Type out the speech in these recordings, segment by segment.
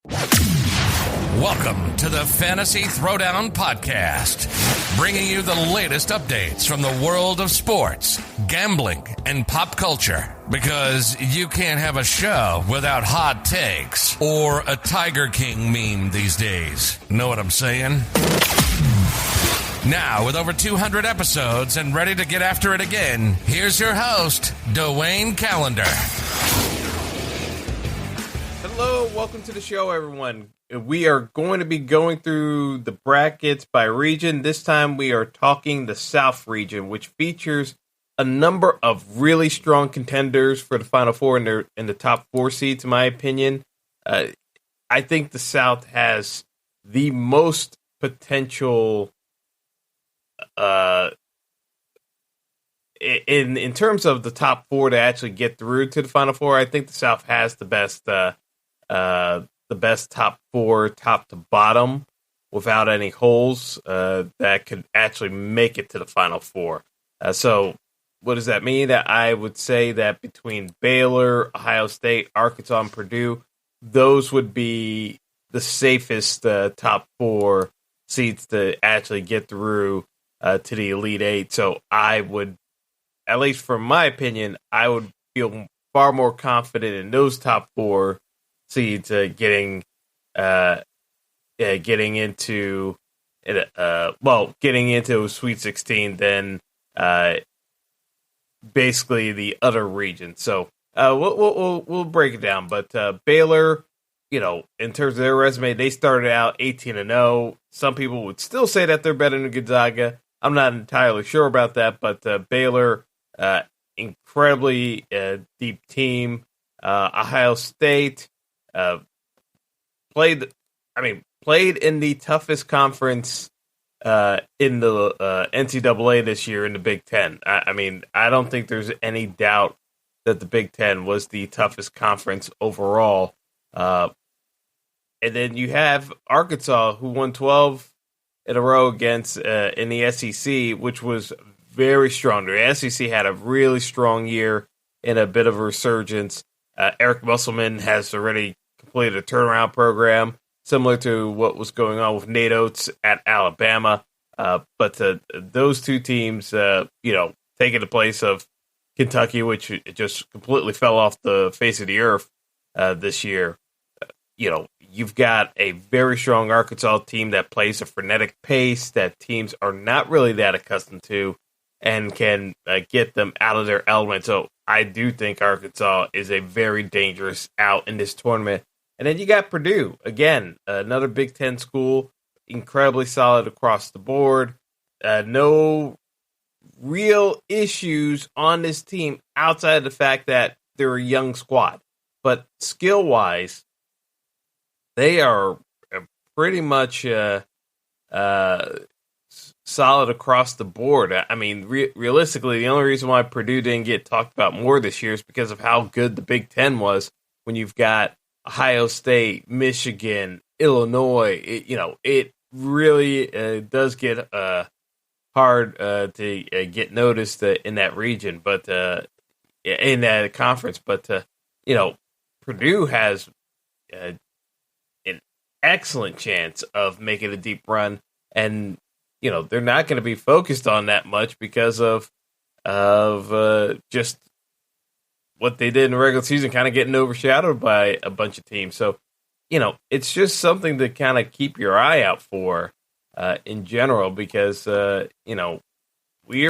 Welcome to the Fantasy Throwdown Podcast, bringing you the latest updates from the world of sports, gambling, and pop culture. Because you can't have a show without hot takes or a Tiger King meme these days. Know what I'm saying? Now, with over 200 episodes and ready to get after it again, here's your host, Dwayne Callender. Hello, welcome to the show, everyone. We are going to be going through the brackets by region. This time we are talking the South region, which features a number of really strong contenders for the Final Four in the top four seeds, in my opinion. I think the South has the most potential in terms of the top four to actually get through to the Final Four. I think the South has the best top four, top to bottom, without any holes that could actually make it to the Final Four. So what does that mean? That I would say that between Baylor, Ohio State, Arkansas, and Purdue, those would be the safest top four seeds to actually get through to the Elite Eight. So I would, at least from my opinion, I would feel far more confident in those top four seeds getting into Sweet 16 than basically the other regions. So we'll break it down. But Baylor, in terms of their resume, they started out 18-0. Some people would still say that they're better than Gonzaga. I'm not entirely sure about that, but Baylor, incredibly deep team. Ohio State played in the toughest conference in the NCAA this year in the Big Ten. I don't think there's any doubt that the Big Ten was the toughest conference overall. And then you have Arkansas, who won 12 in a row against in the SEC, which was very strong. The SEC had a really strong year and a bit of a resurgence. Eric Musselman has already completed a turnaround program, similar to what was going on with Nate Oates at Alabama. But those two teams, taking the place of Kentucky, which just completely fell off the face of the earth this year. You've got a very strong Arkansas team that plays a frenetic pace that teams are not really that accustomed to and can get them out of their element. So I do think Arkansas is a very dangerous out in this tournament. And then you got Purdue, again, another Big Ten school, incredibly solid across the board. No real issues on this team outside of the fact that they're a young squad. But skill-wise, they are pretty much solid across the board. I mean, realistically, the only reason why Purdue didn't get talked about more this year is because of how good the Big Ten was when you've got Ohio State, Michigan, Illinois. It really does get hard to get noticed in that region, but in that conference. But, Purdue has an excellent chance of making a deep run, and they're not going to be focused on that much because of just what they did in the regular season, kind of getting overshadowed by a bunch of teams. So, it's just something to kind of keep your eye out for in general, because we're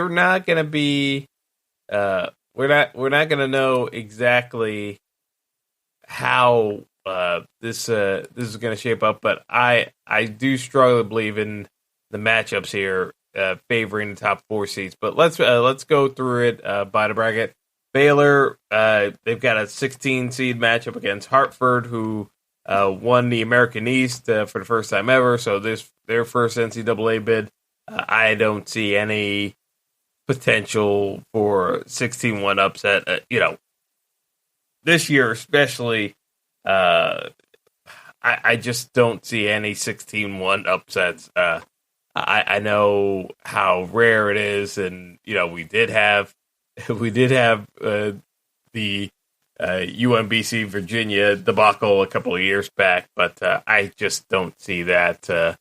not going to be we're not going to know exactly how this is going to shape up, but I do strongly believe in the matchups here favoring the top four seeds. But let's go through it by the bracket. Baylor, they've got a 16 seed matchup against Hartford, who won the American East for the first time ever. So this their first NCAA bid. I don't see any potential for 16-1 upset. This year especially, I just don't see any 16-1 upsets. I know how rare it is, and we did have the UMBC Virginia debacle a couple of years back, but I just don't see that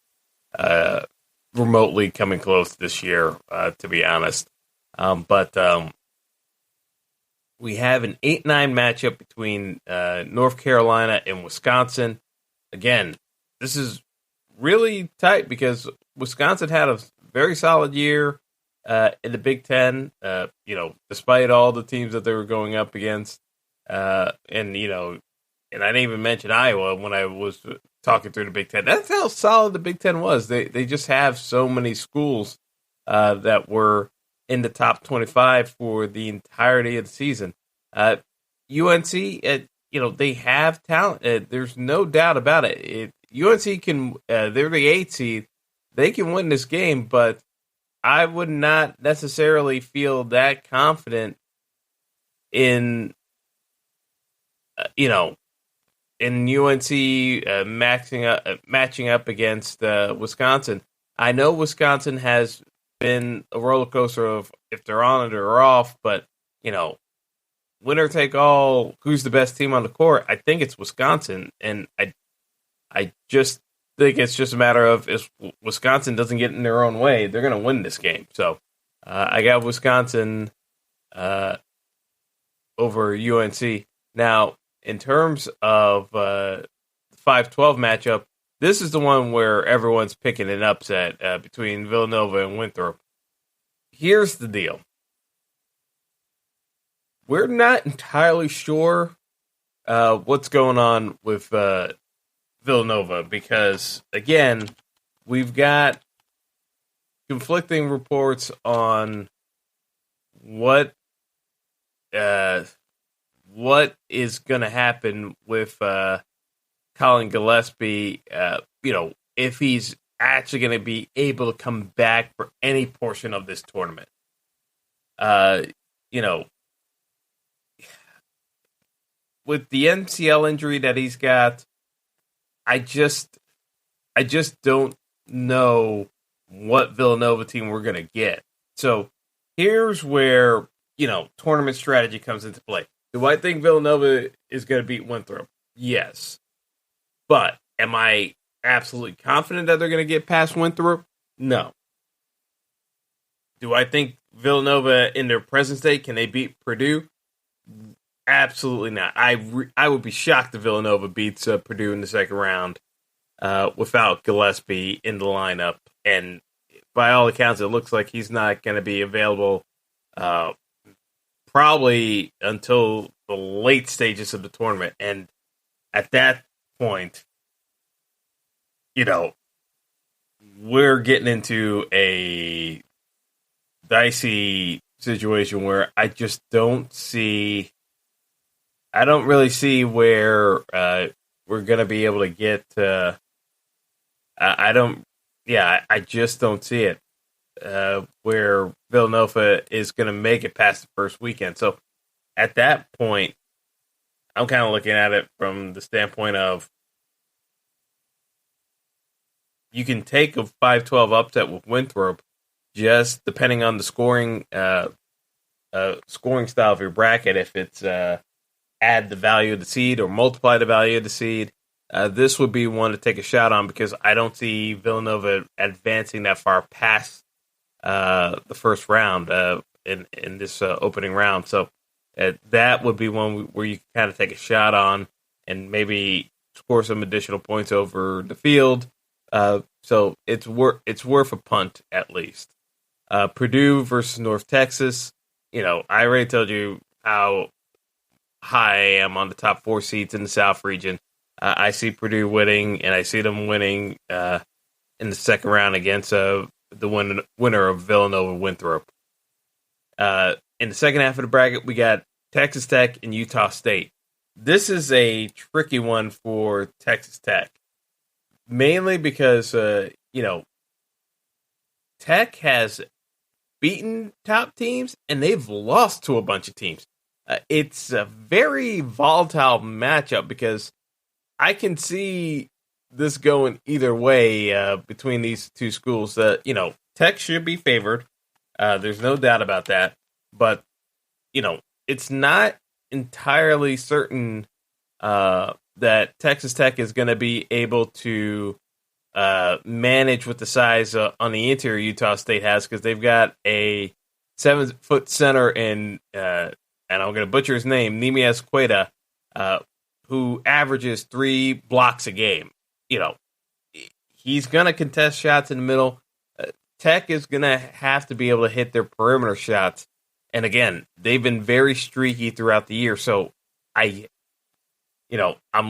remotely coming close this year, to be honest. But we have an 8-9 matchup between North Carolina and Wisconsin. Again, this is really tight because Wisconsin had a very solid year in the Big Ten, despite all the teams that they were going up against. And I didn't even mention Iowa when I was talking through the Big Ten. That's how solid the Big Ten was. They just have so many schools that were in the top 25 for the entirety of the season. UNC, they have talent. There's no doubt about it. UNC can, they're the 8th seed. They can win this game, but I would not necessarily feel that confident in UNC matching up against Wisconsin. I know Wisconsin has been a roller coaster of if they're on it or off, but winner take all. Who's the best team on the court? I think it's Wisconsin, and I just think it's just a matter of if Wisconsin doesn't get in their own way, they're going to win this game. So I got Wisconsin over UNC. Now, in terms of 5-12 matchup, this is the one where everyone's picking an upset between Villanova and Winthrop. Here's the deal. We're not entirely sure what's going on with Villanova because, again, we've got conflicting reports on what is going to happen with Colin Gillespie, if he's actually going to be able to come back for any portion of this tournament. With the MCL injury that he's got, I just don't know what Villanova team we're going to get. So here's where, tournament strategy comes into play. Do I think Villanova is going to beat Winthrop? Yes. But am I absolutely confident that they're going to get past Winthrop? No. Do I think Villanova in their present state, can they beat Purdue? Absolutely not. I would be shocked if Villanova beats Purdue in the second round without Gillespie in the lineup. And by all accounts, it looks like he's not going to be available probably until the late stages of the tournament. And at that point, we're getting into a dicey situation where I don't really see where we're going to be able to get. I just don't see it where Villanova is going to make it past the first weekend. So at that point, I'm kind of looking at it from the standpoint of you can take a 5-12 upset with Winthrop just depending on the scoring style of your bracket. If it's add the value of the seed or multiply the value of the seed, this would be one to take a shot on because I don't see Villanova advancing that far past the first round in this opening round. So that would be one where you can kind of take a shot on and maybe score some additional points over the field. So it's worth a punt at least. Purdue versus North Texas. I already told you how high I am on the top 4 seeds in the South region. I see Purdue winning, and I see them winning in the second round against the winner of Villanova Winthrop. In the second half of the bracket, we got Texas Tech and Utah State. This is a tricky one for Texas Tech, mainly because Tech has beaten top teams and they've lost to a bunch of teams. It's a very volatile matchup because I can see this going either way between these two schools. Tech should be favored. There's no doubt about that. But, it's not entirely certain that Texas Tech is going to be able to manage with the size on the interior Utah State has, because they've got a 7-foot center in, and I'm going to butcher his name, Nimias Queta, who averages 3 blocks a game. He's going to contest shots in the middle. Tech is going to have to be able to hit their perimeter shots. And again, they've been very streaky throughout the year. So I'm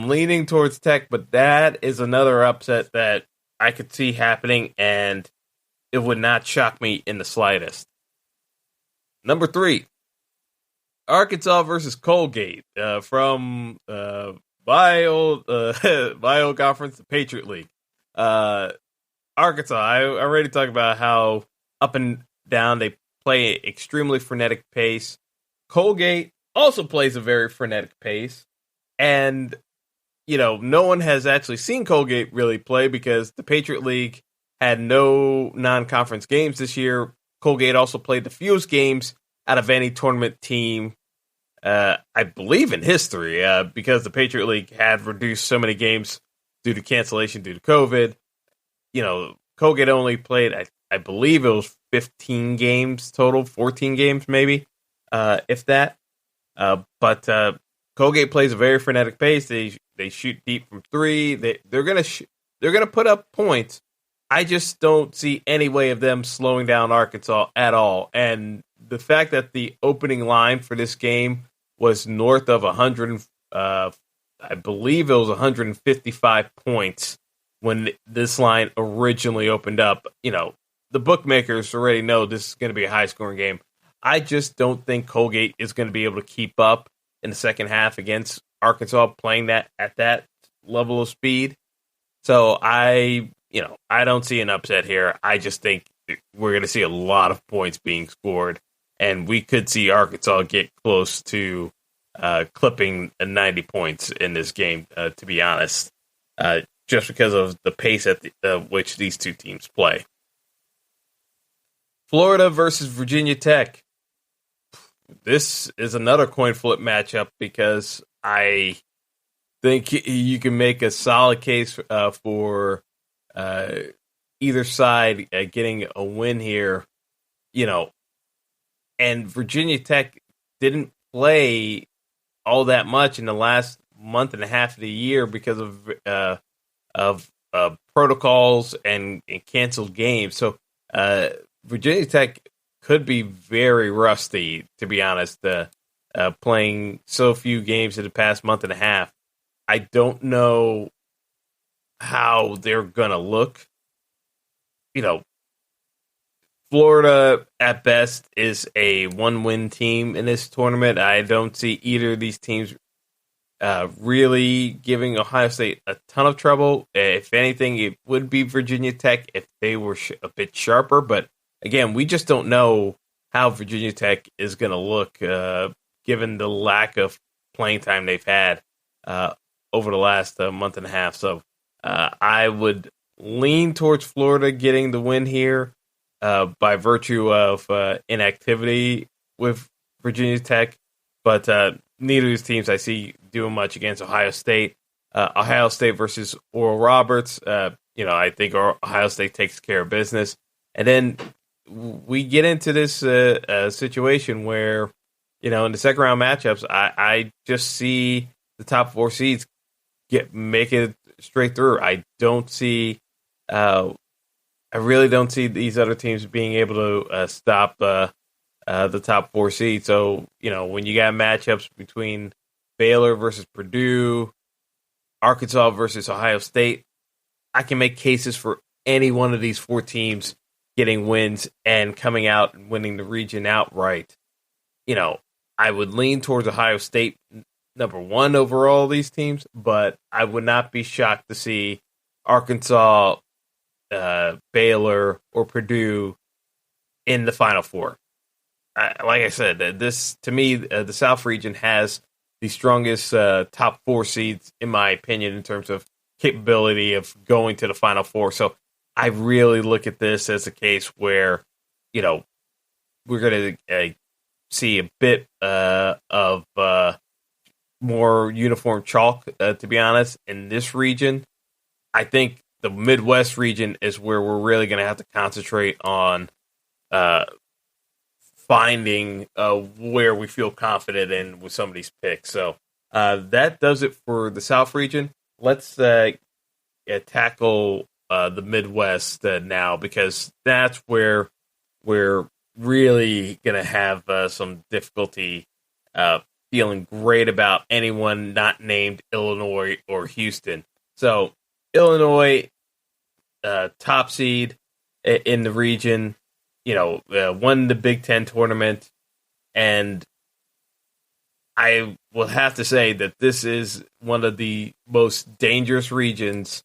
leaning towards Tech, but that is another upset that I could see happening, and it would not shock me in the slightest. Number 3, Arkansas versus Colgate from my old conference, the Patriot League. Arkansas, I already talked about how up and down they play an extremely frenetic pace. Colgate also plays a very frenetic pace, and no one has actually seen Colgate really play because the Patriot League had no non-conference games this year. Colgate also played the fewest games out of any tournament team, I believe, in history, because the Patriot League had reduced so many games due to cancellation due to COVID. Colgate only played, I believe it was 15 games total, 14 games maybe, if that. But Colgate plays a very frenetic pace. They shoot deep from 3. They're gonna put up points. I just don't see any way of them slowing down Arkansas at all. And the fact that the opening line for this game was north of 100, I believe it was 155 points when this line originally opened up. The bookmakers already know this is going to be a high-scoring game. I just don't think Colgate is going to be able to keep up in the second half against Arkansas playing that at that level of speed. So I don't see an upset here. I just think we're going to see a lot of points being scored, and we could see Arkansas get close to clipping 90 points in this game, to be honest, just because of the pace at which these two teams play. Florida versus Virginia Tech. This is another coin flip matchup because I think you can make a solid case for either side getting a win here. And Virginia Tech didn't play all that much in the last month and a half of the year because of protocols and canceled games. So Virginia Tech could be very rusty, to be honest, playing so few games in the past month and a half. I don't know how they're going to look. Florida, at best, is a one-win team in this tournament. I don't see either of these teams really giving Ohio State a ton of trouble. If anything, it would be Virginia Tech if they were a bit sharper. But again, we just don't know how Virginia Tech is going to look given the lack of playing time they've had over the last month and a half. So I would lean towards Florida getting the win here by virtue of inactivity with Virginia Tech. But neither of these teams I see doing much against Ohio State. Ohio State versus Oral Roberts. I think Ohio State takes care of business. And then we get into this situation where, in the second round matchups, I just see the top 4 seeds make it straight through. I really don't see these other teams being able to stop the top 4 seeds. So, when you got matchups between Baylor versus Purdue, Arkansas versus Ohio State, I can make cases for any one of these 4 teams getting wins and coming out and winning the region outright. I would lean towards Ohio State number 1 over all these teams, but I would not be shocked to see Arkansas, Baylor, or Purdue in the Final Four. Like I said, this to me, the South region has the strongest top 4 seeds, in my opinion, in terms of capability of going to the Final Four. So I really look at this as a case where, we're going to see a bit of more uniform chalk, to be honest, in this region. I think the Midwest region is where we're really going to have to concentrate on finding where we feel confident in with some of these picks. So that does it for the South region. Let's tackle the Midwest now, because that's where we're really going to have some difficulty feeling great about anyone not named Illinois or Houston. So Illinois, top seed in the region, won the Big Ten tournament, and I will have to say that this is one of the most dangerous regions.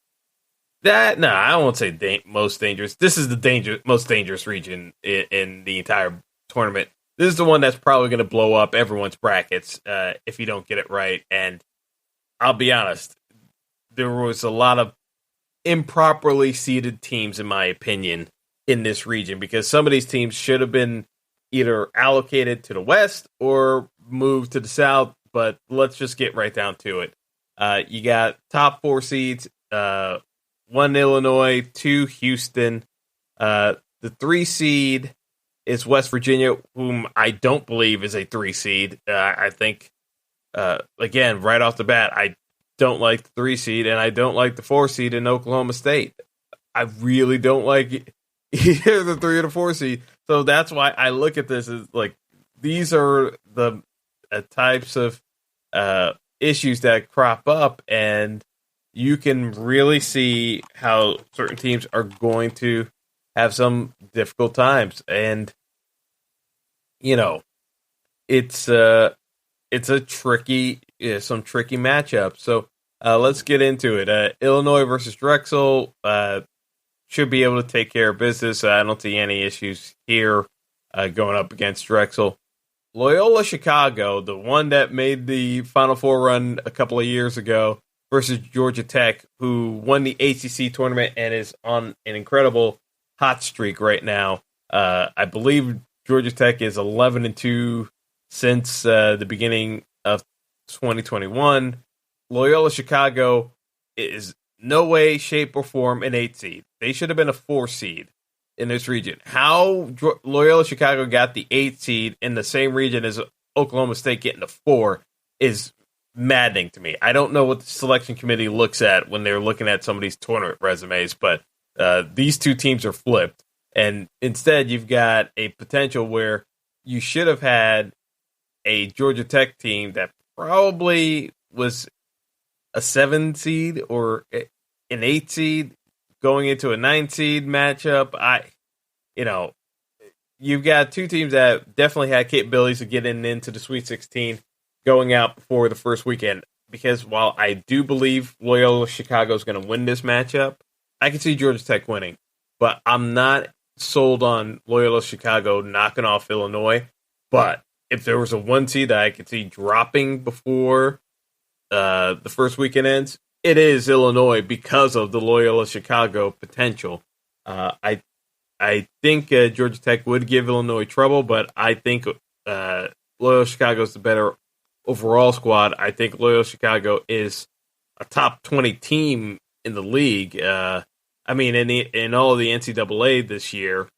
I won't say most dangerous. This is the most dangerous region in the entire tournament. This is the one that's probably going to blow up everyone's brackets if you don't get it right. And I'll be honest, there was a lot of improperly seeded teams, in my opinion, in this region, because some of these teams should have been either allocated to the West or moved to the South. But let's just get right down to it. You got top 4 seeds, 1 Illinois, 2 Houston. The 3 seed is West Virginia, whom I don't believe is a 3 seed. I think, again, right off the bat, I don't like the 3 seed, and I don't like the 4 seed in Oklahoma State. I really don't like either the 3 or the 4 seed. So that's why I look at this as like, these are the types of issues that crop up, and you can really see how certain teams are going to have some difficult times. And, it's a tricky, some tricky matchup. So let's get into it. Illinois versus Drexel should be able to take care of business. I don't see any issues here going up against Drexel. Loyola Chicago, the one that made the Final Four run a couple of years ago, versus Georgia Tech, who won the ACC tournament and is on an incredible hot streak right now. I believe Georgia Tech is 11-2 since the beginning of 2021. Loyola Chicago is no way, shape, or form an 8 seed. They should have been a 4 seed in this region. How Loyola Chicago got the 8 seed in the same region as Oklahoma State getting the 4 is maddening to me. I don't know what the selection committee looks at when they're looking at some of these tournament resumes, but these two teams are flipped. And instead, you've got a potential where you should have had a Georgia Tech team that probably was a 7 seed or an 8 seed going into a 9 seed matchup. You've got two teams that definitely had capabilities of getting into the Sweet 16 going out before the first weekend. Because while I do believe Loyola Chicago is going to win this matchup, I can see Georgia Tech winning. But I'm not sold on Loyola Chicago knocking off Illinois. But if there was a 1 seed that I could see dropping before the first weekend ends, it is Illinois because of the Loyola Chicago potential. I think Georgia Tech would give Illinois trouble, but I think Loyola Chicago is the better overall squad. I think Loyola Chicago is a top 20 team in the league. In all of the NCAA this year,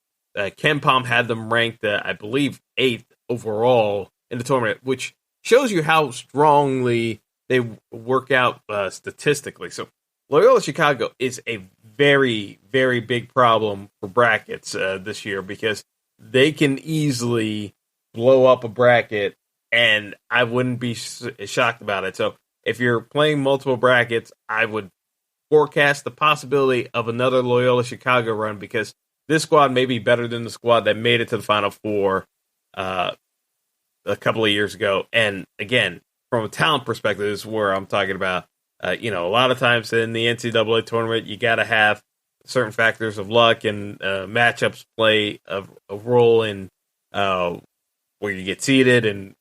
Ken Pom had them ranked, I believe, 8th overall in the tournament, which shows you how strongly they work out statistically. So Loyola Chicago is a very, very big problem for brackets this year, because they can easily blow up a bracket, and I wouldn't be shocked about it. So if you're playing multiple brackets, I would forecast the possibility of another Loyola Chicago run, because this squad may be better than the squad that made it to the Final Four a couple of years ago. And again, from a talent perspective, this is where I'm talking about. A lot of times in the NCAA tournament, you got to have certain factors of luck, and matchups play a role in where you get seeded, and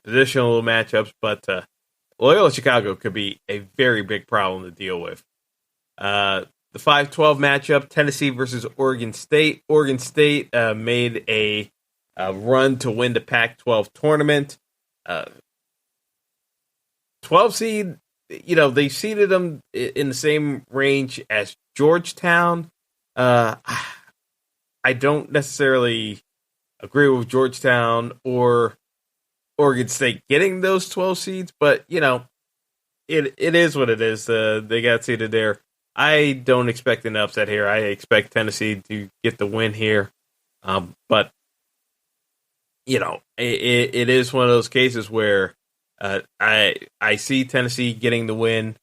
positional matchups. But Loyola Chicago could be a very big problem to deal with. The 5-12 matchup, Tennessee versus Oregon State. Oregon State made a run to win the Pac-12 tournament. 12 seed, they seeded them in the same range as Georgetown. I don't necessarily agree with Georgetown or Oregon State getting those 12 seeds, but it is what it is. They got seeded there. I don't expect an upset here. I expect Tennessee to get the win here, but it is one of those cases where I see Tennessee getting the win,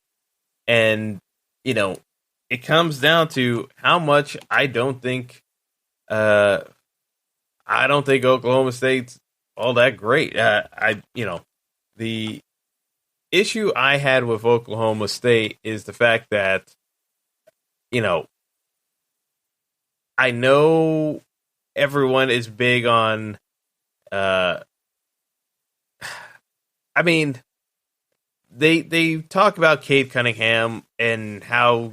and it comes down to how much I don't think Oklahoma State's all that great. The issue I had with Oklahoma State is the fact that, I know everyone is big on, they talk about Cade Cunningham and how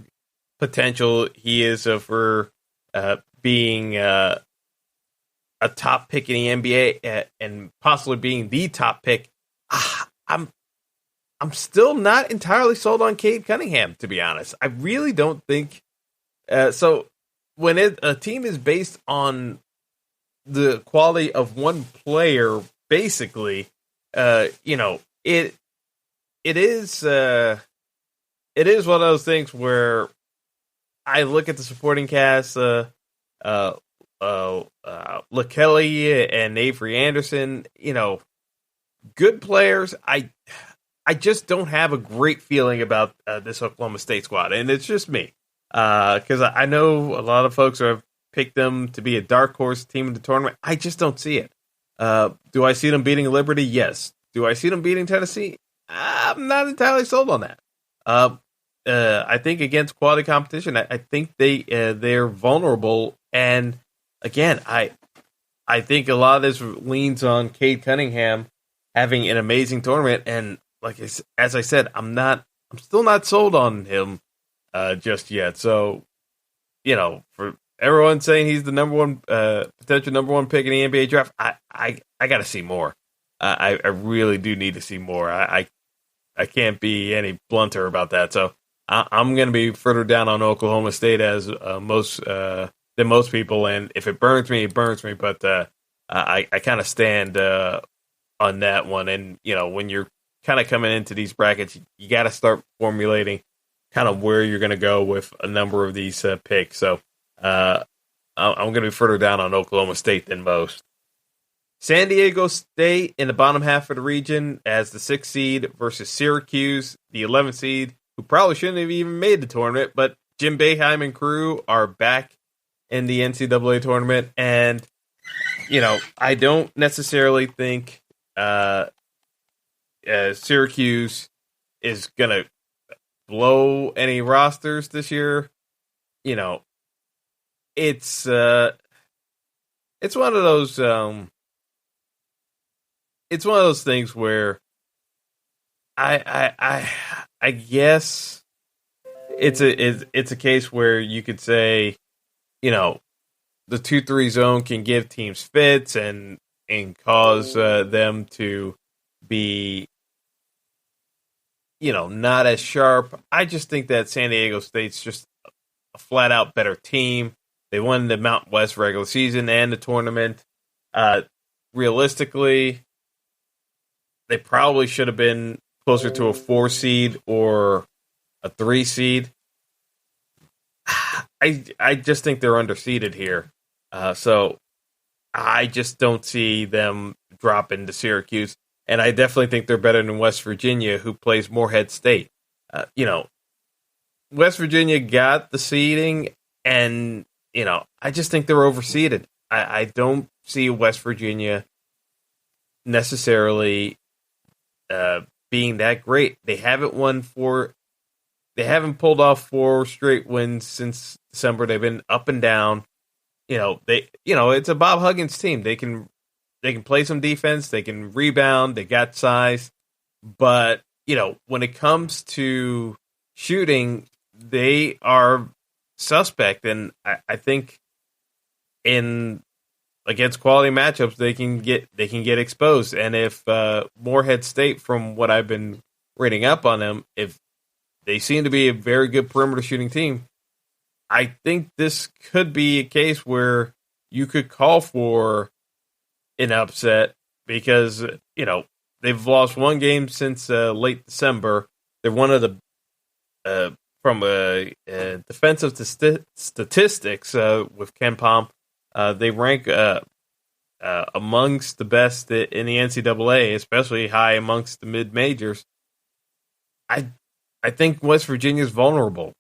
potential he is for being a top pick in the NBA and possibly being the top pick. I'm still not entirely sold on Cade Cunningham, to be honest. I really don't think so. When a team is based on the quality of one player, basically, it is one of those things where I look at the supporting cast, LaKelly and Avery Anderson, good players. I just don't have a great feeling about this Oklahoma State squad, and it's just me. Because I know a lot of folks have picked them to be a dark horse team in the tournament. I just don't see it. Do I see them beating Liberty? Yes. Do I see them beating Tennessee? I'm not entirely sold on that. I think against quality competition, I think they're vulnerable. And again, I think a lot of this leans on Cade Cunningham having an amazing tournament. And as I said, I'm still not sold on him just yet. So, for everyone saying he's the potential number one pick in the NBA draft, I got to see more. I really do need to see more. I can't be any blunter about that. So I'm going to be further down on Oklahoma State as than most people. And if it burns me, it burns me. But I kind of stand on that one. And when you're kind of coming into these brackets, you got to start formulating kind of where you're going to go with a number of these picks. So I'm going to be further down on Oklahoma State than most. San Diego State in the bottom half of the region as the 6th seed versus Syracuse, the 11th seed, who probably shouldn't have even made the tournament, but Jim Boeheim and crew are back in the NCAA tournament. And, I don't necessarily think Syracuse is going to blow any rosters this year. It's one of those it's one of those things where I guess it's a case where you could say, the 2-3 zone can give teams fits and cause them to be not as sharp. I just think that San Diego State's just a flat out better team. They won the Mountain West regular season and the tournament. Realistically, they probably should have been closer to a 4 seed or a 3 seed. I just think they're underseeded here. So I just don't see them dropping to Syracuse. And I definitely think they're better than West Virginia, who plays Morehead State. West Virginia got the seeding, and, I just think they're overseeded. I don't see West Virginia necessarily being that great. They haven't pulled off 4 straight wins since December. They've been up and down. It's a Bob Huggins team. They can play some defense. They can rebound. They got size. But, when it comes to shooting, they are suspect. And I think against quality matchups, they can get exposed. And if Morehead State, from what I've been rating up on them. If they seem to be a very good perimeter shooting team, I think this could be a case where you could call for an upset because, they've lost one game since late December. They're one of the, from defensive statistics with Ken Pom, they rank amongst the best in the NCAA, especially high amongst the mid-majors. I think West Virginia's vulnerable.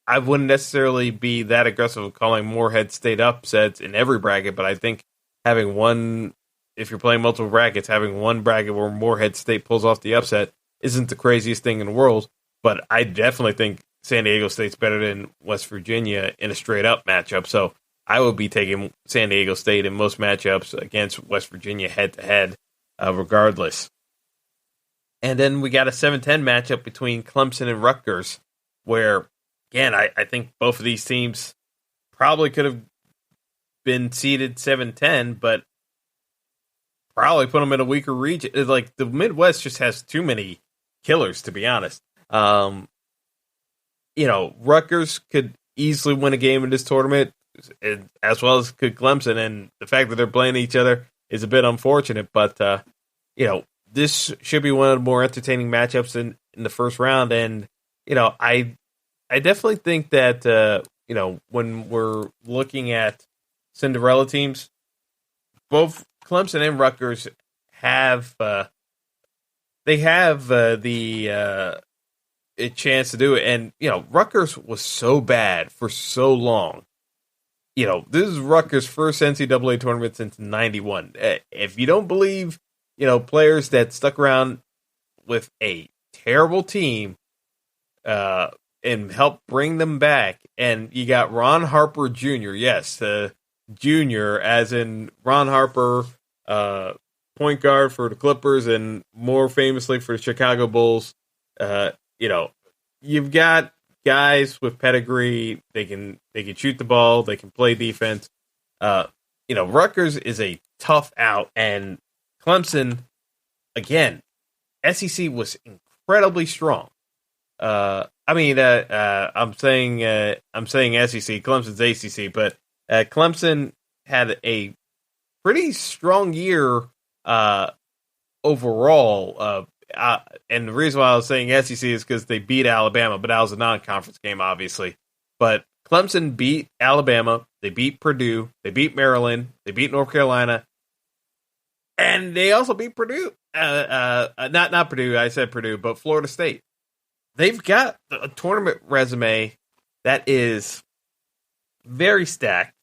I wouldn't necessarily be that aggressive of calling Morehead State upsets in every bracket, but I think having one, if you're playing multiple brackets, having one bracket where Morehead State pulls off the upset isn't the craziest thing in the world. But I definitely think San Diego State's better than West Virginia in a straight-up matchup. So I would be taking San Diego State in most matchups against West Virginia head-to-head, regardless. And then we got a 7-10 matchup between Clemson and Rutgers, where, again, I think both of these teams probably could have been seeded 7-10, but probably put them in a weaker region. Like, the Midwest just has too many killers, to be honest. Rutgers could easily win a game in this tournament, as well as could Clemson, and the fact that they're playing each other is a bit unfortunate, but, this should be one of the more entertaining matchups in the first round, and, I definitely think that, when we're looking at Cinderella teams, both Clemson and Rutgers have a chance to do it. And, Rutgers was so bad for so long. This is Rutgers' first NCAA tournament since 91. If you don't believe, players that stuck around with a terrible team and helped bring them back, and you got Ron Harper Jr., yes, Jr., as in Ron Harper, point guard for the Clippers and more famously for the Chicago Bulls. You've got guys with pedigree. They can shoot the ball. They can play defense. Rutgers is a tough out, and Clemson, again, SEC was incredibly strong. I'm saying SEC. Clemson's ACC, but Clemson had a pretty strong year overall. And the reason why I was saying SEC is because they beat Alabama, but that was a non-conference game, obviously. But Clemson beat Alabama, they beat Purdue, they beat Maryland, they beat North Carolina, and they also beat Purdue. Not Purdue, I said Purdue, but Florida State. They've got a tournament resume that is very stacked.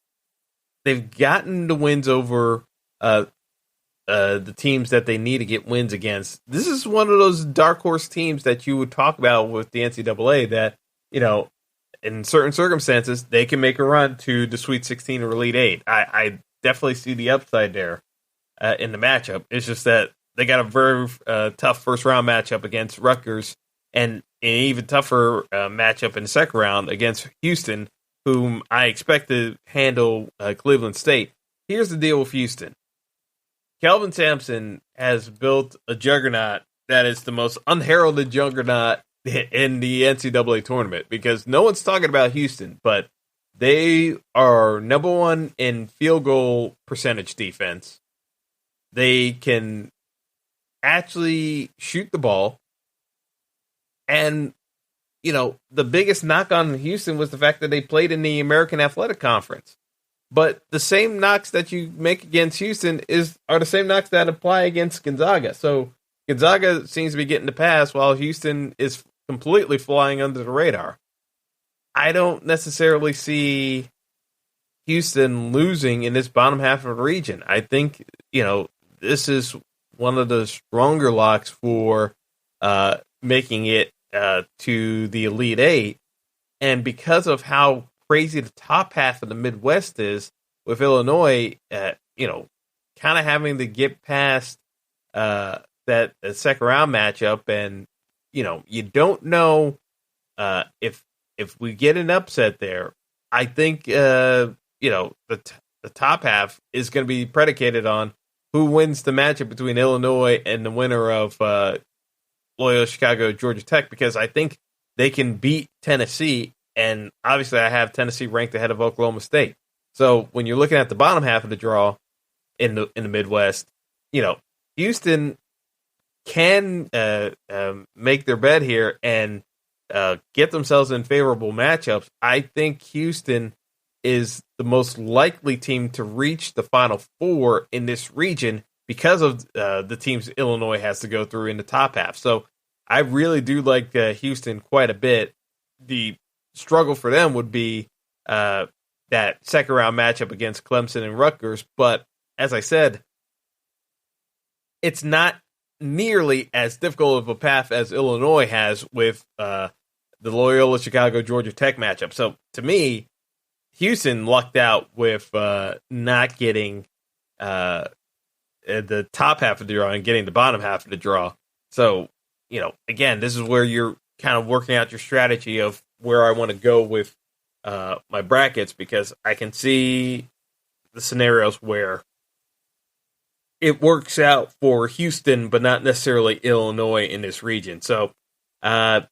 They've gotten the wins over the teams that they need to get wins against. This is one of those dark horse teams that you would talk about with the NCAA that, in certain circumstances, they can make a run to the Sweet 16 or Elite 8. I definitely see the upside there in the matchup. It's just that they got a very tough first-round matchup against Rutgers and an even tougher matchup in the second round against Houston, whom I expect to handle Cleveland State. Here's the deal with Houston. Kelvin Sampson has built a juggernaut that is the most unheralded juggernaut in the NCAA tournament because no one's talking about Houston, but they are number one in field goal percentage defense. They can actually shoot the ball. And, the biggest knock on Houston was the fact that they played in the American Athletic Conference. But the same knocks that you make against Houston are the same knocks that apply against Gonzaga. So Gonzaga seems to be getting the pass while Houston is completely flying under the radar. I don't necessarily see Houston losing in this bottom half of the region. I think, this is one of the stronger locks for making it to the Elite Eight. And because of how crazy the top half of the Midwest is, with Illinois, kind of having to get past that second round matchup, and you don't know if we get an upset there. I think the top half is going to be predicated on who wins the matchup between Illinois and the winner of Loyola Chicago, Georgia Tech, because I think they can beat Tennessee, and obviously I have Tennessee ranked ahead of Oklahoma State. So when you're looking at the bottom half of the draw in the Midwest, Houston can make their bed here and get themselves in favorable matchups. I think Houston is the most likely team to reach the Final Four in this region because of the teams Illinois has to go through in the top half. So I really do like Houston quite a bit. The struggle for them would be that second round matchup against Clemson and Rutgers. But as I said, it's not nearly as difficult of a path as Illinois has with the Loyola Chicago Georgia Tech matchup. So to me, Houston lucked out with not getting the top half of the draw and getting the bottom half of the draw. So, again, this is where you're kind of working out your strategy of where I want to go with my brackets, because I can see the scenarios where it works out for Houston, but not necessarily Illinois in this region. So that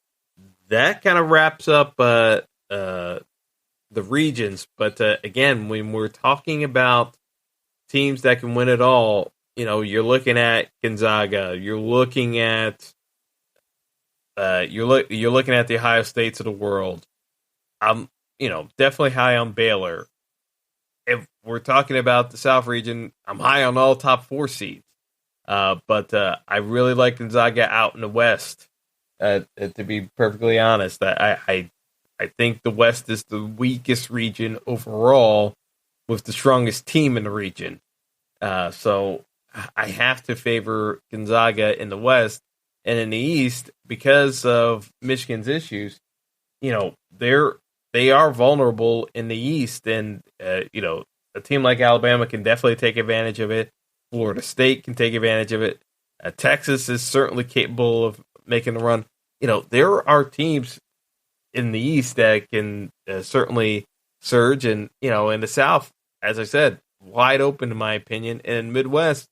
kind of wraps up the regions. But again, when we're talking about teams that can win it all, you're looking at Gonzaga, you're looking at you're looking at the Ohio States of the world. I'm definitely high on Baylor. If we're talking about the South region, I'm high on all top 4 seeds. But I really like Gonzaga out in the West. To be perfectly honest, I think the West is the weakest region overall, with the strongest team in the region. So I have to favor Gonzaga in the West. And in the East, because of Michigan's issues, they are vulnerable in the East. And, a team like Alabama can definitely take advantage of it. Florida State can take advantage of it. Texas is certainly capable of making a run. There are teams in the East that can certainly surge. And, in the South, as I said, wide open in my opinion. And in Midwest,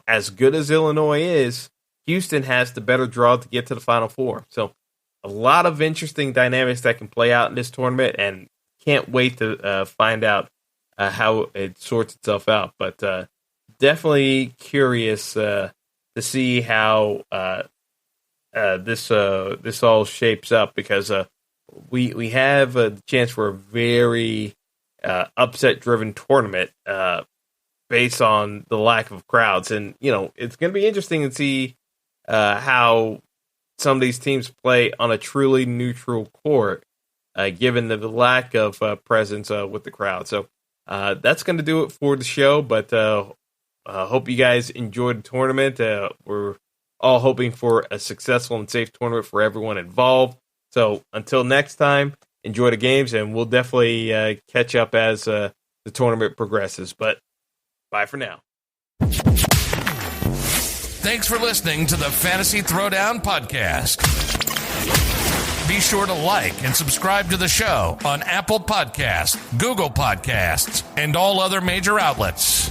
as good as Illinois is, Houston has the better draw to get to the Final Four. So a lot of interesting dynamics that can play out in this tournament, and can't wait to find out how it sorts itself out. But definitely curious to see how this all shapes up, because we have a chance for a very upset-driven tournament based on the lack of crowds. And, it's going to be interesting to see how some of these teams play on a truly neutral court, given the lack of presence with the crowd. So that's going to do it for the show, but hope you guys enjoyed the tournament. We're all hoping for a successful and safe tournament for everyone involved. So until next time, enjoy the games, and we'll definitely catch up as the tournament progresses. But bye for now. Thanks for listening to the Fantasy Throwdown Podcast. Be sure to like and subscribe to the show on Apple Podcasts, Google Podcasts, and all other major outlets.